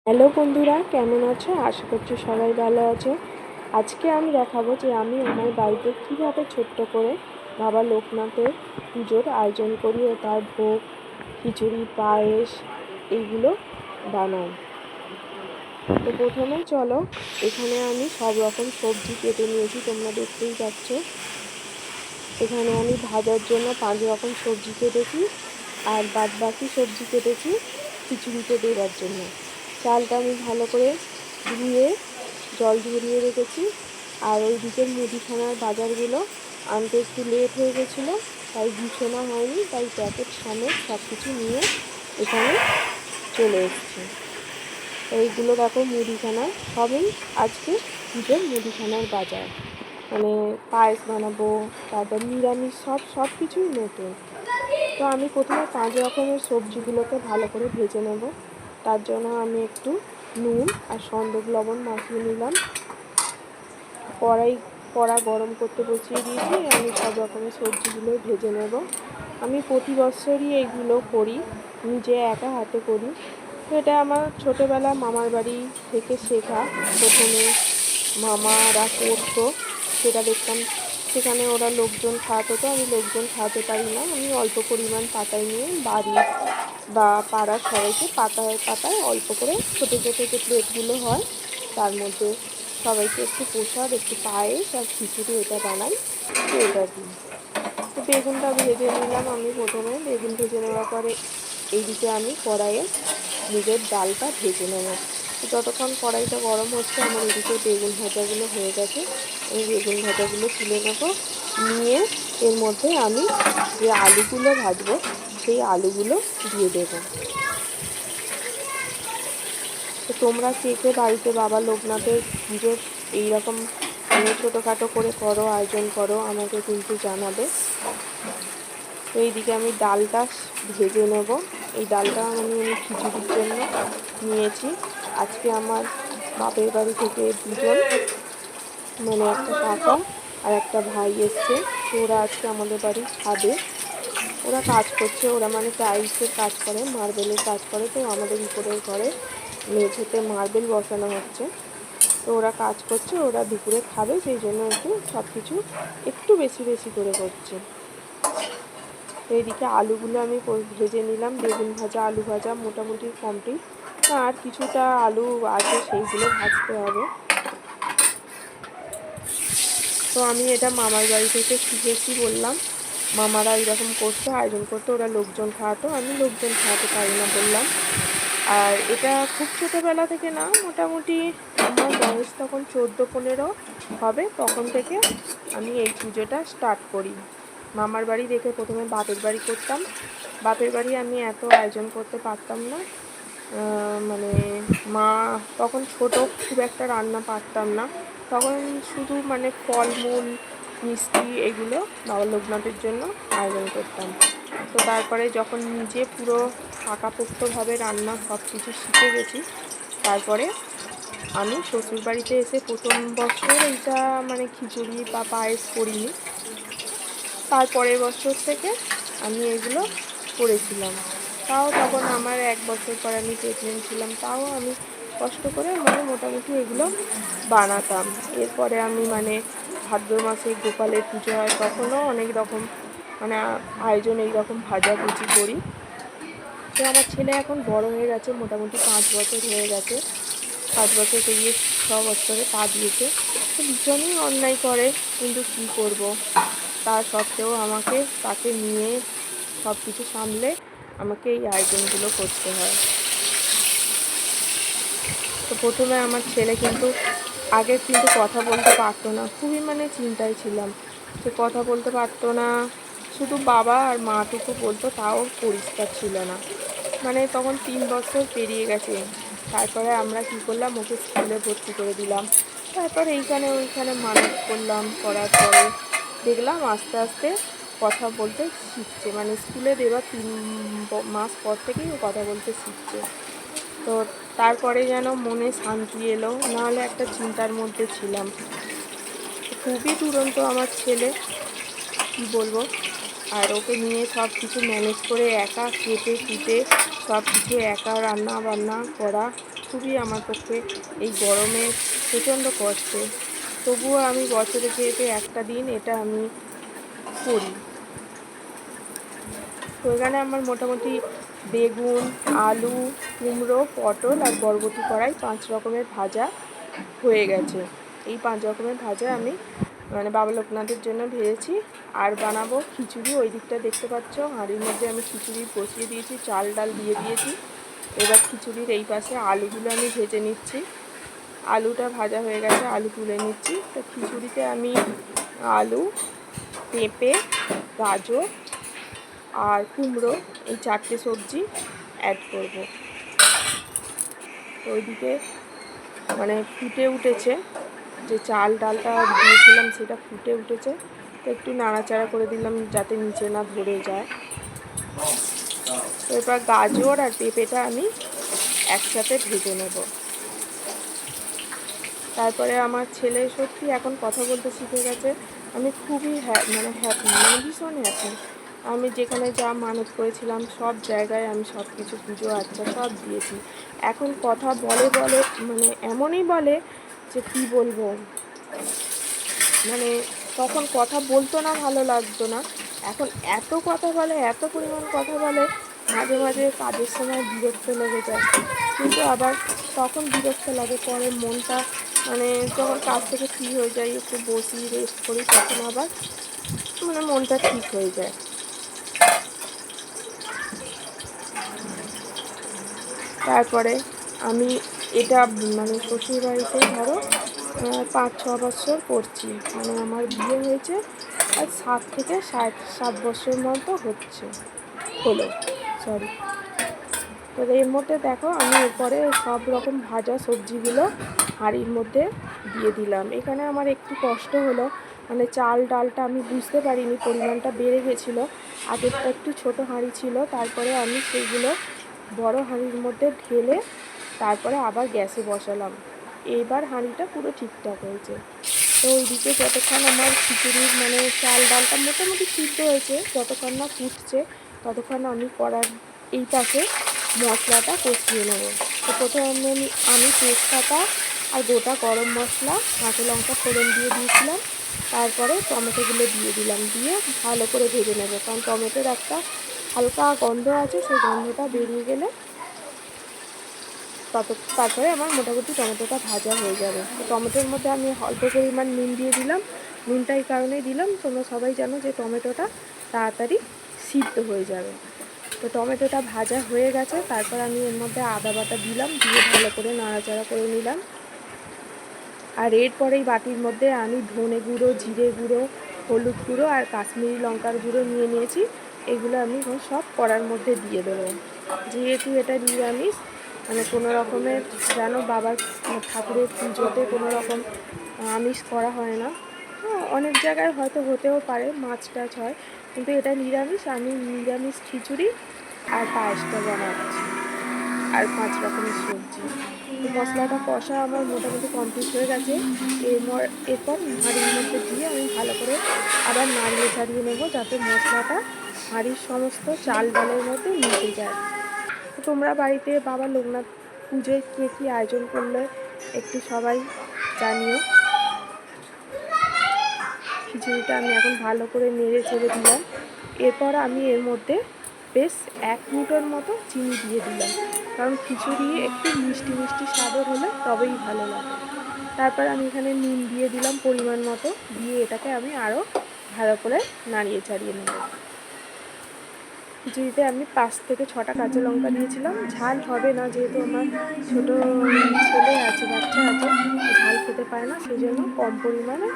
Hello বন্ধুরা, কেমন আছো? আশা করছি সবাই ভালো আছো। আজকে আমি দেখাবো যে আমি আমার বাড়িতে কিভাবে ছোট্ট করে বাবা লোকনাথের পুজোর আয়োজন করি ও তার ভোগ, খিচুড়ি, পায়েস এইগুলো বানাই। তো প্রথমে চলো, এখানে আমি সব রকম সবজি কেটে নিয়েছি, তোমরা দেখতেই পাচ্ছ। এখানে আমি ভাজার জন্য 5 রকম সবজি কেটেছি, আর বাদ বাকি সবজি কেটেছি খিচুড়িতে দেওয়ার জন্য। চালটা আমি ভালো করে ধুয়ে জল ঝরিয়ে রেখেছি। আর ওই দিকের মুদিখানার বাজারগুলো আনতে একটু লেট হয়ে গেছিলো, তাই গুছোনো হয়নি, তাই প্যাকেট সমেত সব কিছু নিয়ে এখানে চলে এসেছি। এইগুলো দেখো মুদিখানা, সবই আজকে পুজোর মুদিখানার বাজার। মানে পায়েস বানাবো, তারপর নিরামিষ সব কিছুই নতুন। তো আমি প্রথমে 5 রকমের সবজিগুলোকে ভালো করে ভেজে নেব। তার জন্য আমি একটু নুন আর সন্দক লবণ মাখিয়ে নিলাম। কড়া গরম করতে বসিয়ে দিয়েছি, আমি সব রকমের সবজিগুলো ভেজে নেব। আমি প্রতি বছরই এইগুলো করি, নিজে একা হাতে করি। তো এটা আমার ছোটোবেলা মামার বাড়ি থেকে শেখা। প্রথমে মামারা করতো, সেটা দেখতাম। সেখানে ওরা লোকজন খাওয়াতো, তো আমি লোকজন খাওয়াতে পারি না, আমি অল্প পরিমাণ পাতায় নিয়ে বাড়ি বা পাড়ার সবাইকে পাতায় পাতায় অল্প করে ছোটো ছোটো যে প্লেটগুলো হয় তার মধ্যে সবাইকে একটু প্রসাদ, একটু পায়েস আর খিচুড়ি এটা বানাই, তো এটা দিই। তো বেগুনটা ভেজে নিলাম। আমি প্রথমে বেগুন ভেজে নেওয়ার পরে এইদিকে আমি কড়াইয়ে নিজের ডালটা ভেজে নেব। যতক্ষণ কড়াইটা গরম হচ্ছে আমার এদিকে বেগুন ভাজাগুলো হয়ে গেছে। আমি বেগুন ভাজাগুলো তুলে নেব, নিয়ে এর মধ্যে আমি যে আলুগুলো ভাজবো সেই আলুগুলো দিয়ে দেব। তো তোমরা কে কে বাড়িতে বাবা লোকনাথের পুজোর এইরকম ছোটোখাটো করে করো, আয়োজন করো, আমাকে কিন্তু জানাবে। তো এইদিকে আমি ডালটা ভেজে নেব। এই ডালটা আমি খিচুড়ির জন্য নিয়েছি। আজকে আমার বাপের বাড়ি থেকে দুজন, মানে একটা কাকা আর একটা ভাই এসছে, তো ওরা আজকে আমাদের বাড়ি খাবে। ওরা কাজ করছে, ওরা মানে টাইলসের কাজ করে, মার্বেলের কাজ করে। তো আমাদের উপরের ঘরে মেঝেতে মার্বেল বসানো হচ্ছে, তো ওরা কাজ করছে, ওরা দুপুরে খাবে, সেই জন্য একটু সব কিছু একটু বেশি বেশি করে করছে। তো এইদিকে আলুগুলো আমি ভেজে নিলাম। বেগুন ভাজা, আলু ভাজা মোটামুটি কমপ্লিট। আর কিছুটা আলু আছে, সেইগুলো ভাজতে হবে। তো আমি এটা মামার বাড়ি থেকে শিখেছি বললাম। মামারা এরকম করতো, আয়োজন করতো, ওরা লোকজন খাওয়াতো, আমি লোকজন খাওয়াতে পারি না বললাম। আর এটা খুব ছোটোবেলা থেকে না, মোটামুটি আমার বয়স তখন 14-15 হবে, তখন থেকে আমি এই পুজোটা স্টার্ট করি। মামার বাড়ি দেখে প্রথমে বাপের বাড়ি করতাম। বাপের বাড়ি আমি এত আয়োজন করতে পারতাম না, মানে মা তখন ছোট, খুব একটা রান্না পারতাম না। তখন শুধু মানে ফলমূল, মিষ্টি এগুলো বাবা লোকনাথের জন্য আয়োজন করতাম। তো তারপরে যখন নিজে পুরো পাকাপোক্তভাবে রান্না সব কিছু শিখে গেছি, তারপরে আমি শ্বশুরবাড়িতে এসে প্রথম বছর এইটা মানে খিচুড়ি বা পায়েস করিনি। তারপরের বছর থেকে আমি এগুলো করেছিলাম। তাও তখন আমার 1 বছর পর আমি প্রেগনেন্ট ছিলাম, তাও আমি কষ্ট করে মানে মোটামুটি এগুলো বানাতাম। এরপরে আমি মানে ভাদ্র মাসে গোপালের পুজো হয়, তখনও অনেক রকম মানে আয়োজন এইরকম ভাজাভুজি করি। তো আমার ছেলে এখন বড় হয়ে গেছে, মোটামুটি 5 বছর হয়ে গেছে, 5 বছর পেরিয়ে 6 বছরে পা দিয়েছে। তো ভীষণই অন্যায় করে, কিন্তু কী করব, তা সত্ত্বেও আমাকে তাকে নিয়ে সব কিছু সামলে আমাকে এই আয়োজনগুলো করতে হয়। তো প্রথমে আমার ছেলে কিন্তু আগে কিন্তু কথা বলতে পারতো না, খুবই মানে চিন্তায় ছিলাম। সে কথা বলতে পারতো না, শুধু বাবা আর মাটুকু বলতো, তাও পরিষ্কার ছিল না। মানে তখন 3 বছর পেরিয়ে গেছে। তারপরে আমরা কি করলাম, ওকে স্কুলে ভর্তি করে দিলাম। তারপর এইখানে ওইখানে মানত করলাম, করার পরে দেখলাম আস্তে আস্তে কথা বলতে শিখছে। মানে স্কুলে দেওয়ার 3 মাস পর থেকেই ও কথা বলতে শিখছে। তো তারপরে যেন মনে শান্তি এলো, নাহলে একটা চিন্তার মধ্যে ছিলাম। খুবই দুরন্ত আমার ছেলে, কি বলবো। আর ওকে নিয়ে সব কিছু ম্যানেজ করে একা কেটে কুটে সব কিছু একা রান্না বান্না করা, খুবই আমার পক্ষে এই গরমে প্রচণ্ড কষ্টে, তবুও আমি বছরে যেহেতু একটা দিন এটা আমি করি। তো এখানে আমার মোটামুটি বেগুন, আলু, কুমড়ো, পটল আর বরবটি কড়াই 5 রকমের ভাজা হয়ে গেছে। এই 5 রকমের ভাজা আমি মানে বাবা লোকনাথের জন্য ভেজেছি। আর বানাবো খিচুড়ি, ওই দিকটা দেখতে পাচ্ছ হাঁড়ির মধ্যে আমি খিচুড়ি বসিয়ে দিয়েছি, চাল ডাল দিয়ে দিয়েছি। এবার খিচুড়ির এই পাশে আলুগুলো আমি ভেজে নিচ্ছি। আলুটা ভাজা হয়ে গেছে, আলু তুলে নিচ্ছি। তো খিচুড়িতে আমি আলু, পেঁপে, গাজর আর কুমড়ো এই 4টে সবজি অ্যাড করব। তো ওইদিকে মানে ফুটে উঠেছে, যে চাল ডালটা দিয়েছিলাম সেটা ফুটে উঠেছে। তো একটু নাড়াচাড়া করে দিলাম যাতে নিচে না ধরে যায়। তো এবার গাজর আর পেঁপেটা আমি একসাথে ভেজে নেব। তারপরে আমার ছেলে সত্যি এখন কথা বলতে শিখে গেছে। আমি খুবই হ্যাপি, মানে ভীষণ হ্যাপি। আমি যেখানে যা মানত করেছিলাম সব জায়গায় আমি সব কিছু পুজো আচ্ছা সব দিয়েছি। এখন কথা বলে বলে মানে এমনই বলে যে কী বলবো, মানে তখন কথা বলতো না, ভালো লাগতো না। এখন এত কথা বলে, এত পরিমাণ কথা বলে, মাঝে মাঝে কাজের সময় বিরক্ত লেগে যায়। কিন্তু আবার তখন বিরক্ত লাগে, পরে মনটা মানে যখন কাজ থেকে ফ্রি হয়ে যাই, একটু বসি রেস্ট করি, তখন আবার মানে মনটা ঠিক হয়ে যায়। তারপরে আমি এটা মানে শ্বশুরবাড়িতে ধরো 5-6 বছর করছি, মানে আমার বিয়ে হয়েছে আর 7 থেকে 7 বছর মতো হলো সরি। তো এর মধ্যে দেখো আমি এরপরে সব রকম ভাজা সবজিগুলো হাঁড়ির মধ্যে দিয়ে দিলাম। এখানে আমার একটু কষ্ট হলো, মানে চাল ডালটা আমি বুঝতে পারিনি, পরিমাণটা বেড়ে গেছিলো। আগেরটা একটু ছোট হাঁড়ি ছিল, তারপরে আমি সেইগুলো বড় হাঁড়ির মধ্যে ঢেলে তারপরে আবার গ্যাসে বসালাম। এইবার হাঁড়িটা পুরো ঠিকঠাক হয়েছে। তো ওইদিকে যতক্ষণ আমার খিচুড়ির মানে চাল ডালটা মোটামুটি সিদ্ধ হয়েছে, যতক্ষণ না ফুটছে ততক্ষণ আমি করার এই পাশে মশলাটা কষিয়ে নেব। তো প্রথমে আমি তেজপাতা আর গোটা গরম মশলা, কাঁচা লঙ্কা ফোড়ন দিয়ে দিয়েছিলাম। তারপরে টমেটোগুলো দিয়ে দিলাম, দিয়ে ভালো করে ভেজে নেব, কারণ টমেটোর একটা হালকা গন্ধ আছে, সেই গন্ধটা বেরিয়ে গেলে তারপরে আমার মোটামুটি টমেটোটা ভাজা হয়ে যাবে। তো টমেটোর মধ্যে আমি অল্প পরিমাণ নুন দিয়ে দিলাম। নুনটা এই কারণেই দিলাম, তোমরা সবাই জানো যে টমেটোটা তাড়াতাড়ি সিদ্ধ হয়ে যাবে। তো টমেটোটা ভাজা হয়ে গেছে, তারপর আমি এর মধ্যে আদা বাটা দিলাম, দিয়ে ভালো করে নাড়াচাড়া করে নিলাম। আর এরপরে এই বাটির মধ্যে আমি ধনে গুঁড়ো, জিরে গুঁড়ো, হলুদ গুঁড়ো আর কাশ্মীরি লঙ্কার গুঁড়ো নিয়েছি। এগুলো আমি সব কড়ার মধ্যে দিয়ে দেবো। যেহেতু এটা নিরামিষ, মানে কোনো রকমের যেন বাবার ঠাকুরের পুজোতে কোনো রকম আমিষ করা হয় না। অনেক জায়গায় হয়তো হতেও পারে, মাছ টাছ হয়, কিন্তু এটা নিরামিষ। আমি নিরামিষ খিচুড়ি আর পায়েসটা বানাচ্ছি, আর 5 রকমের সবজি। তো মশলাটা কষা আমার মোটামুটি কমপ্লিট হয়ে গেছে। এরপর হাঁড়ির মধ্যে দিয়ে আমি ভালো করে আবার নাড়িয়ে চাড়িয়ে নেবো, যাতে মশলাটা হাঁড়ির সমস্ত চাল ডালের মধ্যে মিশে যায়। তো তোমরা বাড়িতে বাবা লোকনাথ পুজোয় কে কী আয়োজন করলে একটু সবাই জানিও। খিচুড়িটা আমি এখন ভালো করে নেড়ে চেড়ে দিলাম। এরপর আমি এর মধ্যে বেশ 1 মুঠোর মতো চিনি দিয়ে দিলাম, কারণ খিচুড়ি একটু মিষ্টি মিষ্টি স্বাদের হলে তবেই ভালো লাগে। তারপর আমি এখানে নুন দিয়ে দিলাম পরিমাণ মতো, দিয়ে এটাকে আমি আরও ভালো করে নাড়িয়ে চাড়িয়ে নেব। খিচুড়িতে আমি 5 থেকে 6টা কাঁচা লঙ্কা দিয়েছিলাম। ঝাল হবে না, যেহেতু আমার ছোটো ছেলে আছে, বাচ্চা আছে, ঝাল খেতে পারে না, সেই জন্য কম পরিমাণে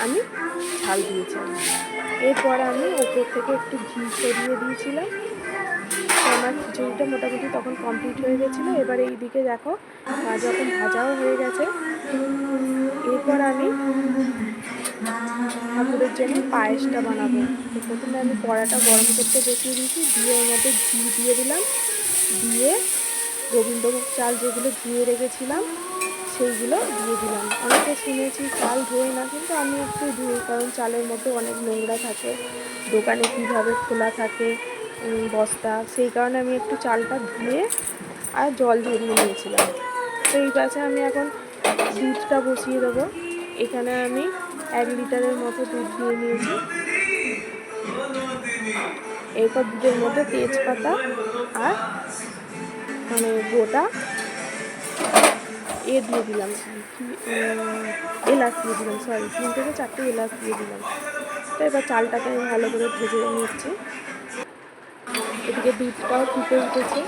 আমি ঝাল দিয়েছিলাম। এরপর আমি ওপর থেকে একটু ঘি ছড়িয়ে দিয়েছিলাম। আমার খিচুড়িটা মোটামুটি তখন কমপ্লিট হয়ে গেছিলো। এবার এই দিকে দেখো যখন ভাজাও হয়ে গেছে, এরপর আমি ঠাকুরের জন্য পায়েসটা বানাবো। তো প্রথমে আমি কড়াটা গরম করতে বসিয়ে দিয়েছি, দিয়ে ওর মধ্যে ঘি দিয়ে দিলাম, দিয়ে গোবিন্দভোগ চাল যেগুলো ধুয়ে রেখেছিলাম সেইগুলো দিয়ে দিলাম। অনেকে শুনেছি চাল ধোয় না, কিন্তু আমি একটু ধুই, কারণ চালের মধ্যে অনেক নোংরা থাকে, দোকানে কীভাবে খোলা থাকে বস্তা, সেই কারণে আমি একটু চালটা ধুয়ে আর জল ঝরিয়ে নিয়েছিলাম। তো এই পাশে আমি এখন দুধটা বসিয়ে দেবো। এখানে আমি 1 লিটারের মতো দুধ দিয়ে নিয়েছি। এরপর দুধের মধ্যে তেজপাতা আর মানে গোটা দিয়ে দিলাম, এলাচ দিয়ে দিলাম, 3 থেকে 4টে এলাচ দিয়ে দিলাম। তো এবার চালটাকে আমি ভালো করে ভেজে নিচ্ছি। এদিকে দুধটাও ফুটে উঠেছে,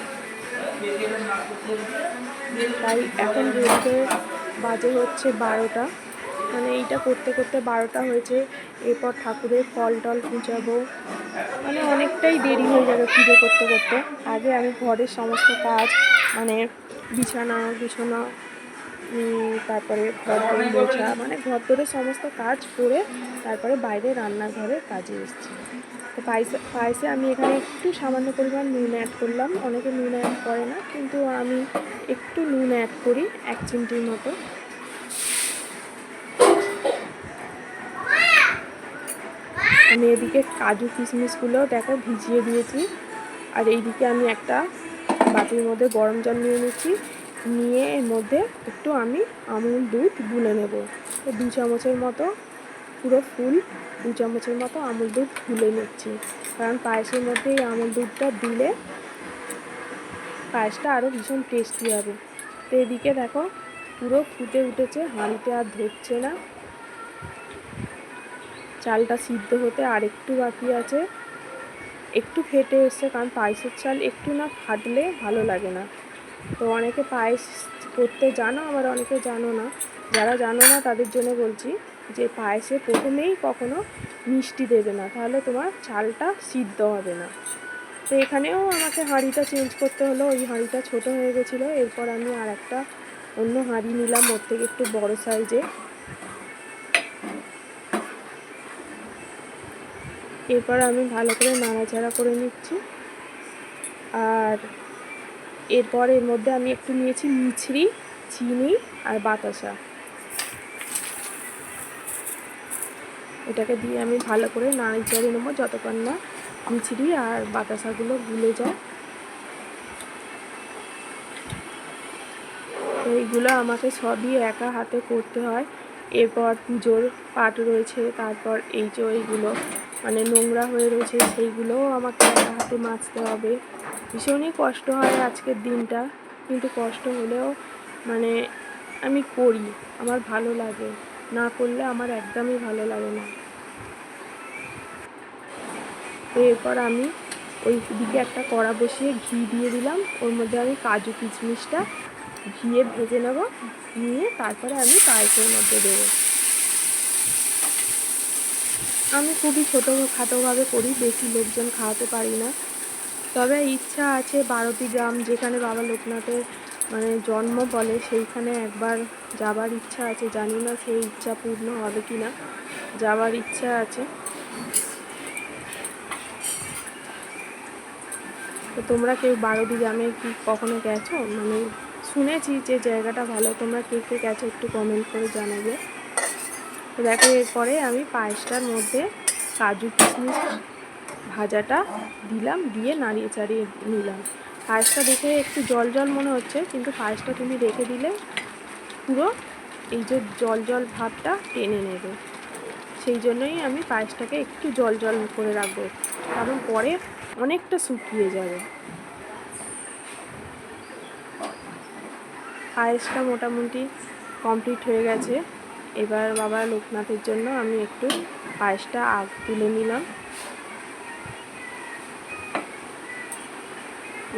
তাই এখন ঘড়িতে বাজে হচ্ছে 12টা, মানে এইটা করতে করতে 12টা হয়েছে। এরপর ঠাকুরের ফল টল কুচাবো, মানে অনেকটাই দেরি হয়ে যাবে পুজো করতে করতে। আগে আমি ঘরের সমস্ত কাজ, মানে বিছানা গুছানো, তারপরে ঘর দোর মোছা, মানে ঘর দোরের সমস্ত কাজ করে তারপরে বাইরে রান্নাঘরের কাজে এসেছি। তো পায়েসে আমি এখানে একটু সামান্য পরিমাণ নুন অ্যাড করলাম। অনেকে নুন অ্যাড করে না, কিন্তু আমি একটু নুন অ্যাড করি, 1 চিমটির মতো। আমি এদিকে কাজু কিশমিশগুলো দেখো ভিজিয়ে দিয়েছি, আর এইদিকে আমি একটা বাটির মধ্যে গরম জল নিয়ে নিচ্ছি, নিয়ে এর মধ্যে একটু আমি আমুল দুধ গুলে নেব। 2 চামচের মতো, পুরো ফুল 2 চামচের মতো আমুল দুধ গুলে নিচ্ছি, কারণ পায়েসের মধ্যে এই আমুল দুধটা দিলে পায়েসটা আরও ভীষণ টেস্টি হবে। তো এদিকে দেখো পুরো ফুটে উঠেছে, হাঁড়িতে আর ধরছে না। চালটা সিদ্ধ হতে আর একটু বাকি আছে, একটু ফেটে এসছে, কারণ পায়েসের চাল একটু না ফাটলে ভালো লাগে না। তো অনেকে পায়েস করতে জানো, আবার অনেকে জানো না। যারা জানো না তাদের জন্য বলছি যে পায়েসে প্রথমেই কখনো মিষ্টি দেবে না, তাহলে তোমার চালটা সিদ্ধ হবে না। তো এখানেও আমাকে হাঁড়িটা চেঞ্জ করতে হলো, ওই হাঁড়িটা ছোট হয়ে গেছিলো। এরপর আমি আর একটা অন্য হাঁড়ি নিলাম, ওর থেকে একটু বড় সাইজে। এরপর আমি ভালো করে নাড়াচাড়া করে নিচ্ছি। আর এরপর এর মধ্যে আমি একটু নিয়েছি মিছরি, চিনি আর বাতাসা। এটাকে দিয়ে আমি ভালো করে নাড়াচাড়িয়ে নেবো যতক্ষণ না মিছরি আর বাতাসাগুলো গুলে যায়। তো এইগুলো আমাকে সবই একা হাতে করতে হয়। এরপর পুজোর পাট রয়েছে, তারপর এই যে এইগুলো মানে নোংরা হয়ে রয়েছে, সেইগুলোও আমাকে একা হাতে মাজতে হবে। ভীষণই কষ্ট হয় আজকের দিনটা, কিন্তু কষ্ট হলেও মানে আমি করি, আমার ভালো লাগে। না করলে আমার একদমই ভালো লাগে না। তো এরপর আমি ওই দিকে একটা কড়া বসিয়ে ঘি দিয়ে দিলাম, ওর মধ্যে আমি কাজু কিশমিশটা ঘিয়ে ভেজে নেব, নিয়ে তারপরে আমি পায়েসের মধ্যে দেবো। আমি খুবই ছোটোখাটোভাবে করি, বেশি লোকজন খাওয়াতে পারি না। তবে ইচ্ছা আছে 12টি গ্রাম, যেখানে বাবা লোকনাথের মানে জন্ম বলে, সেইখানে একবার যাবার ইচ্ছা আছে। জানি না সেই ইচ্ছা পূর্ণ হবে কি না, যাওয়ার ইচ্ছা আছে। তো তোমরা কেউ 12টি গ্রামে কি কখনো গেছো? মানে শুনেছি যে জায়গাটা ভালো, তোমরা কে কে গেছো একটু কমেন্ট করে জানাবে। তো দেখো এরপরে আমি পায়েসটার মধ্যে কাজু কিশমিশ ভাজাটা দিলাম, দিয়ে নাড়িয়ে চাড়িয়ে নিলাম। পায়েসটা দেখে একটু জল জল মনে হচ্ছে, কিন্তু পায়েসটা তুমি রেখে দিলে পুরো এই যে জল জল ভাবটা টেনে নেবে। সেই জন্যই আমি পায়েসটাকে একটু জল জল করে রাখবো, কারণ পরে অনেকটা শুকিয়ে যাবে। পায়েসটা মোটামুটি কমপ্লিট হয়ে গেছে। এবার বাবা লোকনাথের জন্য আমি একটু পায়েসটা তুলে নিলাম।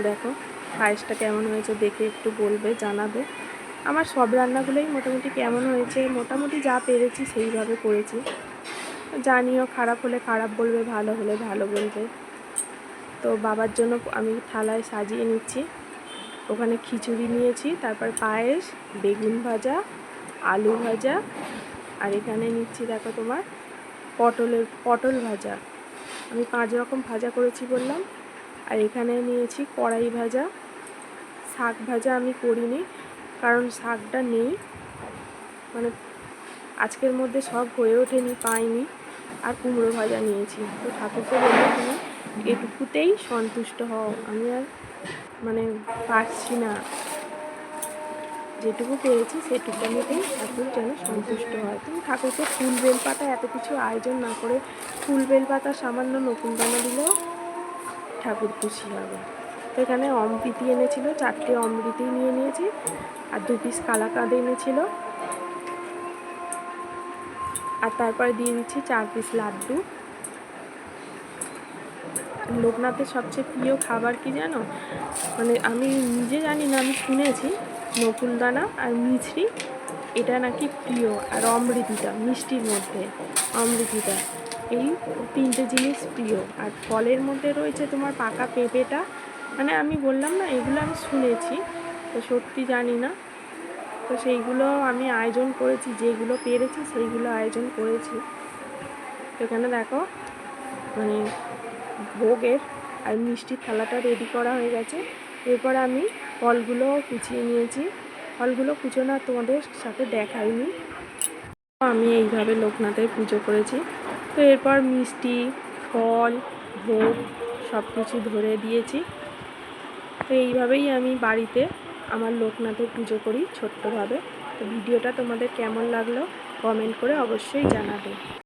দেখো পায়েসটা কেমন হয়েছে দেখে একটু বলবে, জানাবে। আমার সব রান্নাগুলোই মোটামুটি কেমন হয়েছে, মোটামুটি যা পেরেছি সেইভাবে করেছি। জানিও, খারাপ হলে খারাপ বলবে, ভালো হলে ভালো বলবে। তো বাবার জন্য আমি থালায় সাজিয়ে নিচ্ছি। ওখানে খিচুড়ি নিয়েছি, তারপর পায়েস, বেগুন ভাজা, আলু ভাজা, আর এখানে নিচ্ছি দেখো তোমার পটল ভাজা। আমি 5 রকম ভাজা করেছি বললাম। আর এখানে নিয়েছি কড়াই ভাজা। শাক ভাজা আমি করিনি, কারণ শাকটা নেই, মানে আজকের মধ্যে সব হয়ে ওঠেনি, পাইনি। আর কুমড়ো ভাজা নিয়েছি। তো ঠাকুরকে বললে তুমি এটুকুতেই সন্তুষ্ট হও, আমি আর মানে পারছি না। যেটুকু পেয়েছি সেটুকুনিতেই ঠাকুর যেন সন্তুষ্ট হয়। তুমি ঠাকুরকে ফুল বেলপাতা এত কিছু আয়োজন না করে ফুল বেলপাতা সামান্য নকুলদানা দিলেও ঠাকুর খুশি হবে। তো এখানে অমৃতি এনেছিল, 4টে অমৃতি নিয়ে নিয়েছি, আর 2 পিস কালাকাঁদ এনেছিল, আর তারপরে দিয়ে দিচ্ছি 4 পিস লাড্ডু। লোকনাথের সবচেয়ে প্রিয় খাবার কি জানো? মানে আমি নিজে জানি না, আমি শুনেছি নকুলদানা আর মিছরি এটা নাকি প্রিয়, আর অমৃতিটা মিষ্টির মধ্যে অমৃতিটা, এই 3টে জিনিস প্রিয়। আর ফলের মধ্যে রয়েছে তোমার পাকা পেঁপেটা, মানে আমি বললাম না এগুলো আমি শুনেছি, তো সত্যি জানি না। তো সেইগুলো আমি আয়োজন করেছি, যেগুলো পেরেছি সেইগুলো আয়োজন করেছি। তো এখানে দেখো মানে ভোগের আর মিষ্টির থালাটা রেডি করা হয়ে গেছে। এরপর আমি ফলগুলো কুচিয়ে নিয়েছি, ফলগুলো কুচোনো তোমাদের সাথে দেখাইনি। আমি এইভাবে লোকনাথের পুজো করেছি। তো এরপর মিষ্টি, ফল, ভোগ সব কিছু ধরে দিয়েছি। তো এইভাবেই আমি বাড়িতে আমার লোকনাথের পুজো করি ছোট্টভাবে। তো ভিডিওটা তোমাদের কেমন লাগলো কমেন্ট করে অবশ্যই জানাবে।